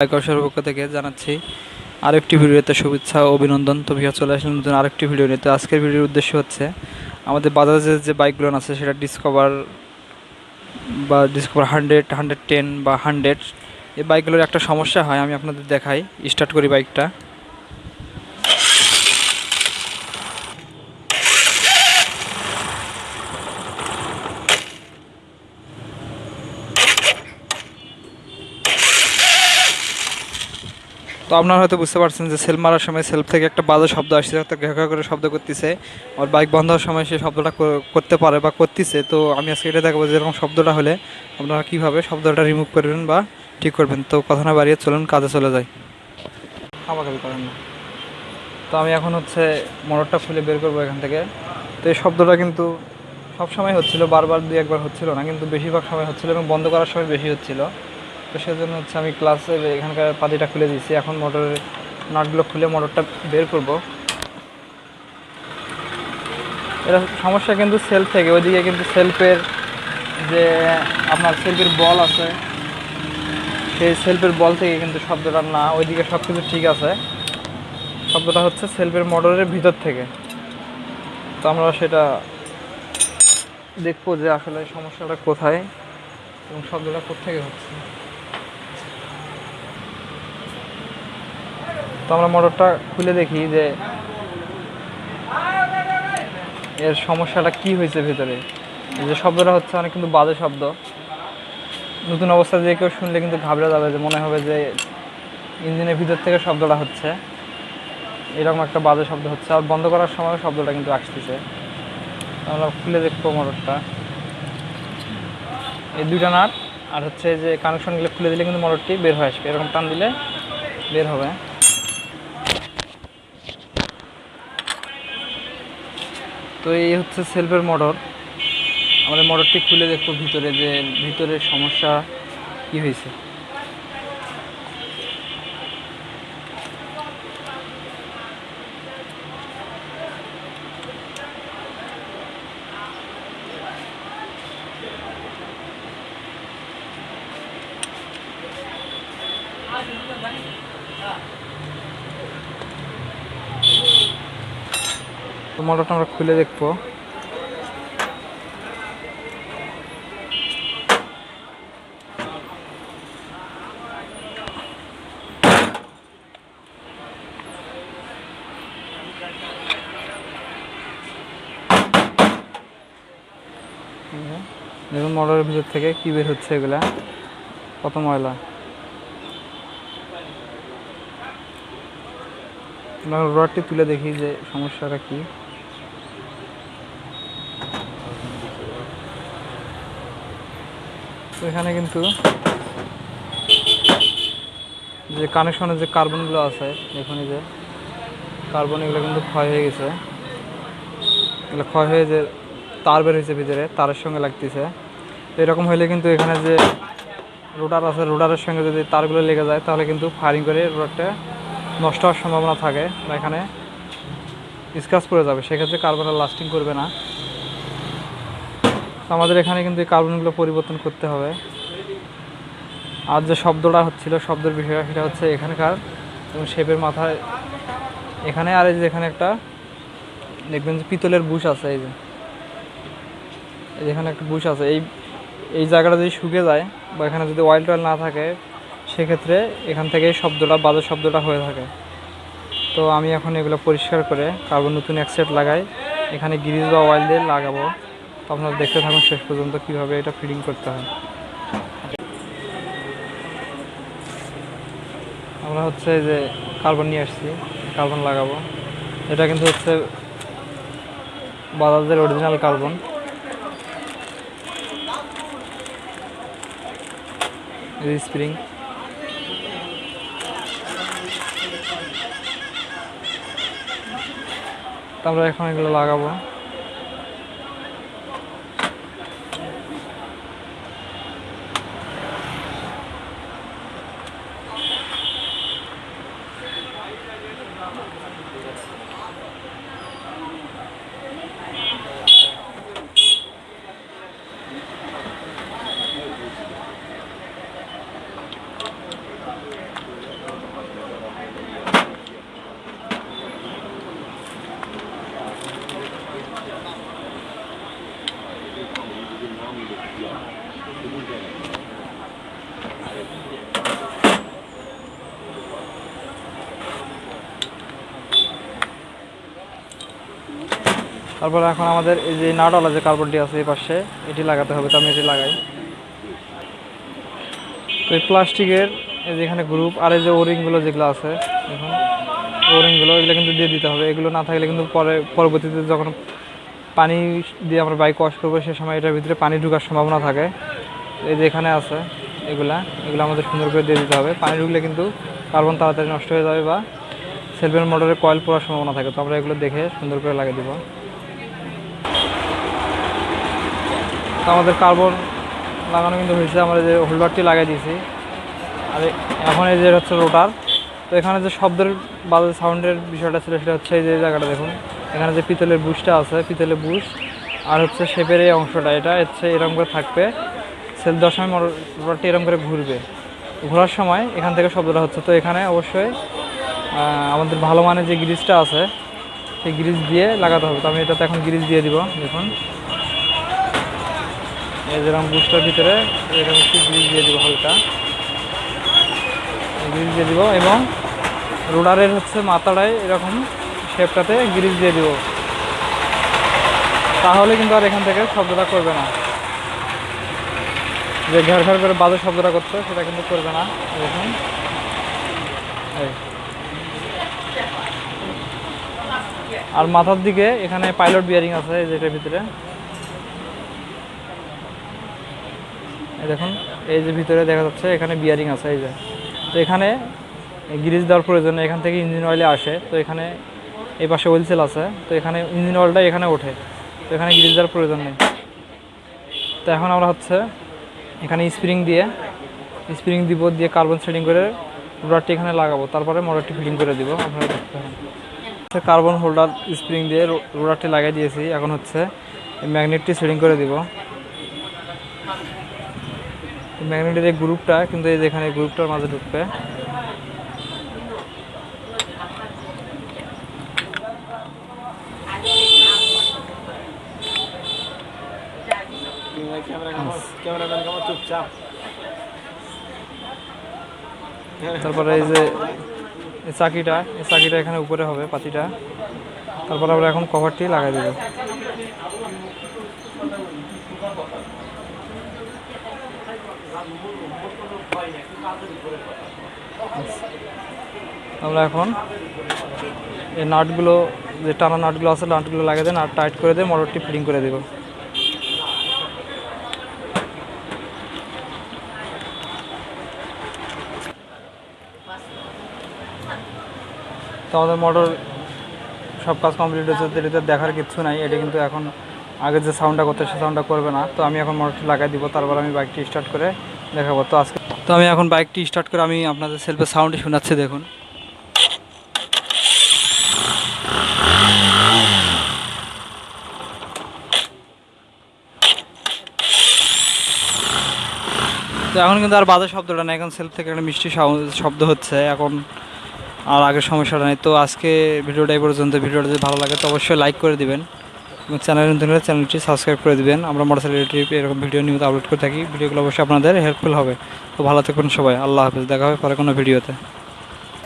Biker পক্ষ থেকে জানাচ্ছি আরেকটি ভিডিওতে শুভেচ্ছা ও অভিনন্দন। তো ভিডিও চলে আসলাম নতুন আরেকটি ভিডিও নিয়ে। তো আজকের ভিডিওর উদ্দেশ্য হচ্ছে আমাদের বাজাজের যে বাইকগুলো আছে সেটা ডিসকভার বা ডিসকভার 100, 110 বা 100 এই বাইকগুলোর একটা সমস্যা হয়, আমি আপনাদের দেখাই। স্টার্ট করি বাইকটা। তো আপনারা হয়তো বুঝতে পারছেন যে সেলফ মারার সময় সেলফ থেকে একটা বাজে শব্দ আসছে, একটা ঘা ঘা করে শব্দ করতেছে। আর বাইক বন্ধ হওয়ার সময় সে শব্দটা করতে পারে বা করতেছে। তো আমি আজকে এটা দেখাবো যে এরকম শব্দটা হলে আপনারা কীভাবে শব্দটা রিমুভ করবেন বা ঠিক করবেন। তো কথা না বাড়িয়ে চলুন কাজে চলে যাই। খাবাখাবি করেন না। তো আমি এখন মোটরটা খুলে বের করবো এখান থেকে। তো এই শব্দটা কিন্তু সব সময় হচ্ছিল, বারবার দুই একবার হচ্ছিল না, কিন্তু বেশিরভাগ সময় হচ্ছিল এবং বন্ধ করার সময় বেশি হচ্ছিল। তো সেজন্য আমি ক্লাসে এখানকার পাতিটা খুলে দিয়েছি। এখন মোটরের নাটগুলো খুলে মোটরটা বের করব। এটা সমস্যা কিন্তু সেলফ থেকে, ওইদিকে কিন্তু সেলফের যে আপনার সেলফের বল আছে, সেই সেলফের বল থেকে কিন্তু শব্দটা না, ওইদিকে সব কিছু ঠিক আছে। শব্দটা হচ্ছে সেলফের মোটরের ভিতর থেকে। তো আমরা সেটা দেখবো যে আসলে সমস্যাটা কোথায় এবং শব্দটা কোত্থেকে হচ্ছে। তো আমরা মোটরটা খুলে দেখি যে এর সমস্যাটা কি হয়েছে ভিতরে। যে শব্দটা হচ্ছে অনেক কিন্তু বাজে শব্দ। নতুন অবস্থা যে কেউ শুনলে কিন্তু ঘাবড়ে যাবে, যে মনে হবে যে ইঞ্জিনের ভিতর থেকে শব্দটা হচ্ছে, এরকম একটা বাজে শব্দ হচ্ছে। আর বন্ধ করার সময় শব্দটা কিন্তু আসতেছে। আমরা খুলে দেখবো মোটরটা। এই দুইটা নাট আর যে কানেকশনগুলো খুলে দিলে কিন্তু মোটরটি বের হয়ে আসবে, এরকম টান দিলে বের হবে। তো এই হচ্ছে সেলফের মোটর। আমাদের মোটরটি খুলে দেখবো ভিতরে যে ভিতরের সমস্যা কি হয়েছে। তো মোটরটা আমরা খুলে দেখবো। দেখুন মোটরের ভিতর থেকে কি বের হচ্ছে, এগুলা কত ময়লা। আমরা রডটি তুলে দেখি যে সমস্যাটা কি। তো এখানে কিন্তু যে কানেকশনের যে কার্বনগুলো আছে, এখানে যে কার্বন, এগুলো কিন্তু ক্ষয় হয়ে গেছে। এগুলো ক্ষয় হয়ে যে তার বের হয়েছে ভিতরে, তারের সঙ্গে লাগতেছে। তো এরকম হলে কিন্তু এখানে যে রোটার আছে, রোটারের সঙ্গে যদি তারগুলো লেগে যায় তাহলে কিন্তু ফায়ারিং করে রোটারটা নষ্ট হওয়ার সম্ভাবনা থাকে বা এখানে স্ক্র্যাচ পড়ে যাবে, সেক্ষেত্রে কার্বনটা লাস্টিং করবে না। আমাদের এখানে কিন্তু এই কার্বনগুলো পরিবর্তন করতে হবে। আর যে শব্দটা হচ্ছিল, শব্দের বিষয় সেটা হচ্ছে এখানকার এবং শেপের মাথায় এখানে, আর এই যে এখানে একটা দেখবেন যে পিতলের বুশ আছে, এই যে এখানে একটা বুশ আছে। এই জায়গাটা যদি শুকিয়ে যায় বা এখানে যদি অয়েল টয়েল না থাকে, সেক্ষেত্রে এখান থেকে শব্দটা, বাজে শব্দটা হয়ে থাকে। তো আমি এখন এগুলো পরিষ্কার করে কার্বন নতুন এক সেট লাগাই, এখানে গ্রিজ বা অয়েল দিয়ে লাগাবো। তো আপনারা দেখতে থাকুন শেষ পর্যন্ত কীভাবে এটা ফিটিং করতে হয়। আমরা যে কার্বন নিয়ে আসছি, কার্বন লাগাবো। এটা কিন্তু বাজাজের অরিজিনাল কার্বন। স্প্রিং আমরা এখন এগুলো লাগাবো। তারপরে এখন আমাদের এই যে নাটওয়ালা যে কার্বনটি আছে এই পাশে এটি লাগাতে হবে, তো আমি এটি লাগাই। তো এই প্লাস্টিকের এই যে এখানে গ্রুপ আর এই যে ওরিংগুলো যেগুলো আছে এখন ওরিংগুলো এগুলো কিন্তু দিয়ে দিতে হবে। এগুলো না থাকলে কিন্তু পরবর্তীতে যখন পানি দিয়ে আমরা বাইক ওয়াশ করবো সে সময় এটার ভিতরে পানি ঢোকার সম্ভাবনা থাকে। এই যে এখানে আছে এগুলো আমাদের সুন্দর করে দিয়ে দিতে হবে। পানি ঢুকলে কিন্তু কার্বন তাড়াতাড়ি নষ্ট হয়ে যাবে বা সেলফের মোটরে কয়েল পড়ার সম্ভাবনা থাকে। তো আমরা এগুলো দেখে সুন্দর করে লাগিয়ে দেবো। তো আমাদের কার্বন লাগানো কিন্তু হয়েছে, আমরা যে হোল্ডারটি লাগিয়ে দিয়েছি। আর এখন এই যে হচ্ছে রোটার। তো এখানে যে শব্দের বাজে সাউন্ডের বিষয়টা ছিল সেটা হচ্ছে এই যে জায়গাটা দেখুন, এখানে যে পিতলের বুশটা আছে, পিতলের বুশ আর হচ্ছে শেপের এই অংশটা, এটা হচ্ছে এরকম করে থাকবে। সেল দেওয়ার সময় মোটরটি এরকম করে ঘুরবে, ঘোরার সময় এখান থেকে শব্দটা হচ্ছে। তো এখানে অবশ্যই আমাদের ভালো মানের যে গ্রিজটা আছে সেই গ্রিজ দিয়ে লাগাতে হবে। তো আমি এটাতে এখন গ্রিজ দিয়ে দিব। দেখুন এই যেরকম বুশটার ভিতরে এরকম একটু গ্রিজ দিয়ে দিব, হালকা গ্রিজ দিয়ে দিব এবং রোডারের হচ্ছে মাথাটায় এরকম শেপটাতে গ্রিজ দিয়ে দিব। তাহলে কিন্তু আর এখান থেকে শব্দটা করবে না, যে ঘর ঘর করে বাজে শব্দটা করছে সেটা কিন্তু করবে না। দেখুন আর মাথার দিকে এখানে পাইলট বিয়ারিং আছে এই যেটার ভিতরে, এই দেখুন এই যে ভিতরে দেখা যাচ্ছে এখানে বিয়ারিং আছে এই যে। তো এখানে গ্রিজ দেওয়ার প্রয়োজন, এখান থেকে ইঞ্জিন অয়েলে আসে। তো এখানে এই পাশে ওয়েল সেল আছে, তো এখানে ইঞ্জিন অয়েলটা এখানে ওঠে, তো এখানে গ্রিজ দেওয়ার প্রয়োজন নেই। তো এখন আমরা হচ্ছে এখানে স্প্রিং দিব, দিয়ে কার্বন সেটিং করে রোডারটি এখানে লাগাবো, তারপরে মোটরটি ফিটিং করে দিব। আপনারা দেখতে পারেন কার্বন হোল্ডার স্প্রিং দিয়ে রোডারটি লাগিয়ে দিয়েছি। এখন হচ্ছে ম্যাগনেটটি সেটিং করে দিব। ম্যাগনেটের এই গ্রুপটা কিন্তু এই যেখানে গ্রুপটার মাঝে ঢুকবে। তারপরে এই যে চাকিটা এখানে উপরে হবে পাতিটা। তারপর আমরা এখন কভারটি লাগাই দেব। আমরা এখন এই নাটগুলো যে টানা নাটগুলো আছে নাটগুলো লাগিয়ে দেন আর টাইট করে দিয়ে মোটরটি ফিটিং করে দেব। তো আমাদের মোটর সব কাজ কমপ্লিট হয়েছে, এটাতে দেখার কিছু নাই। এটা কিন্তু এখন আগে যে সাউন্ডটা করতে সে সাউন্ডটা করবে না। তো আমি এখন মোটরটি লাগাই দিব, তারপর আমি বাইকটি স্টার্ট করে দেখাবো। তো আমি এখন বাইকটি স্টার্ট করে আমি আপনাদের সেলফের সাউন্ডই শোনাচ্ছি। দেখুন তো এখন কিন্তু আর বাজে শব্দটা নেই, এখন সেলফ থেকে একটা মিষ্টি শব্দ হচ্ছে এখন, আর আগের সমস্যাটা নেই। তো আজকে ভিডিওটা এই পর্যন্ত। ভিডিওটা যদি ভালো লাগে তো অবশ্যই লাইক করে দিবেন এবং চ্যানেলটি সাবস্ক্রাইব করে দিবেন। আমরা মোটরসাইকেল এরকম ভিডিও নিয়মিত আপলোড করে থাকি, ভিডিওগুলো অবশ্যই আপনাদের হেল্পফুল হবে। তো ভালো থাকবেন সবাই, আল্লাহ হাফেজ, দেখা হবে পরে কোনো ভিডিওতে।